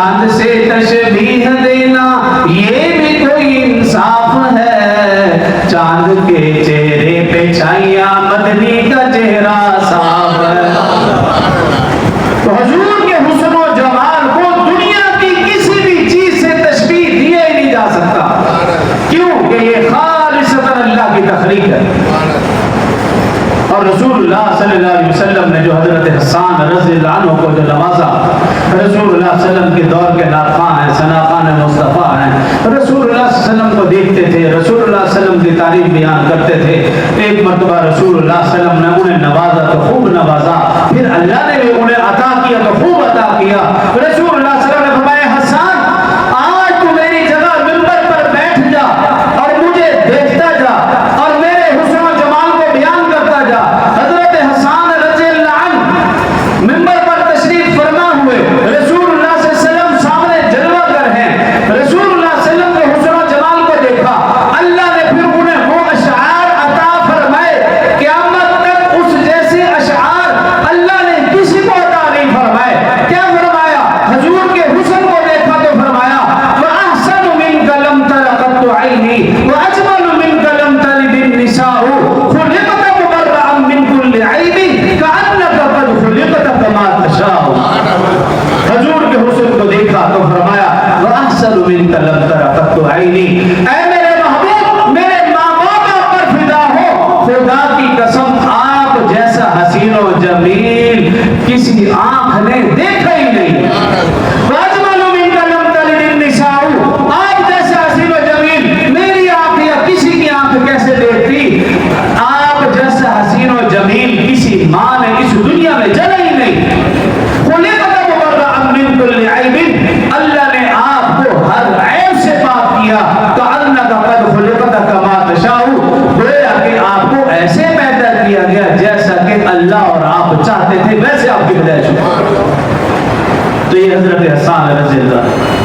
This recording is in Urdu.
چاند سے تشبیہ دینا یہ بھی کوئی انصاف ہے، چاند کے چہرے پہ چھائیاں مدنی کا چہرہ صاف ہے۔ تو حضور کے حسن و جمال کو دنیا کی کسی بھی چیز سے تشبیہ دیا ہی نہیں جا سکتا، کیوں کہ یہ خالصتاً اللہ کی تخلیق ہے۔ اور رسول اللہ صلی اللہ علیہ وسلم نے جو حضرت حسان رضی اللہ عنہ کو جو نوازا، رسول اللہ صلی اللہ علیہ وسلم کے دور کے ناخواں ہیں، ثناخوان مصطفیٰ ہیں، رسول اللہ صلی اللہ علیہ وسلم کو دیکھتے تھے، رسول اللہ صلی اللہ علیہ وسلم کی تعریف بیان کرتے تھے۔ ایک مرتبہ رسول اللہ صلی اللہ علیہ وسلم نے انہیں نوازا تو خوب نوازا، پھر اللہ نے بھی انہیں عطا کیا تو خوب عطا کیا۔ رسول اللہ صلی اللہ علیہ وسلم نے فرمایا حسان آج تو میری جگہ منبر پر بیٹھ جا اور مجھے دیکھتا جا اور میرے حسن و جمال کو بیان کرتا جا۔ حضرت حسان رضی اللہ عنہ منبر پر تشریف فرما ہوئے، رسول اللہ صلی اللہ علیہ وسلم سامنے جلوہ گر ہیں، رسول اللہ صلی اللہ علیہ وسلم کے حسن و جمال کو دیکھا، اللہ نے پھر انہیں وہ اشعار عطا فرمائے، قیامت تک اس جیسے اشعار اللہ نے کسی کو عطا نہیں فرمائے۔ کیا فرمایا؟ حضور کے حسن کو دیکھا تو فرمایا وَأَحْسَنُ مِنْكَ لَمْ تَرَ قَطُّ عَيْنِي وَأَجْمَلُ مِنْكَ لَمْ تَلِدِ النِّسَاءُ خُلِقْتَ مُبَرَّأً مِنْ كُلِّ عَيْبٍ كَأَنَّكَ قَدْ خُلِقْتَ كَمَا تَشَاءُ۔ حضور کے حسن کو دیکھا تو فرمایا وَأَحْسَنُ مِنْكَ لَمْ تَرَ قَطُّ عَيْنِي، اے میرے محبوب میرے ماں باپ آپ پر فدا ہو، خدا کی قسم آپ جیسا حسین و جمیل کسی آنکھ نے دیکھا ہی نہیں۔ وَأَجْمَلُ مِنْكَ لَمْ تَلِدِ النِّسَاءُ، آپ جیسا حسین و جمیل میری آنکھ یا کسی کی آنکھ کیسے دیکھتی؟ آپ جیسا حسین و جمیل کسی ماں نے اس دنیا میں جنا ہی نہیں۔ خُلِقْتَ مُبَرَّأً مِنْ كُلِّ عَيْبٍ، اللہ نے آپ کو ہر عیب سے پاک کیا۔ كَأَنَّكَ قَدْ خُلِقْتَ كَمَا تَشَاءُ، گویا کہ آپ کو ایسے پیدا کیا گیا جیسا کہ اللہ اور آپ چاہتے تھے ویسے آپ کی پیدائش ہوئی۔ تو یہ حضرت حسان رضی اللہ عنہ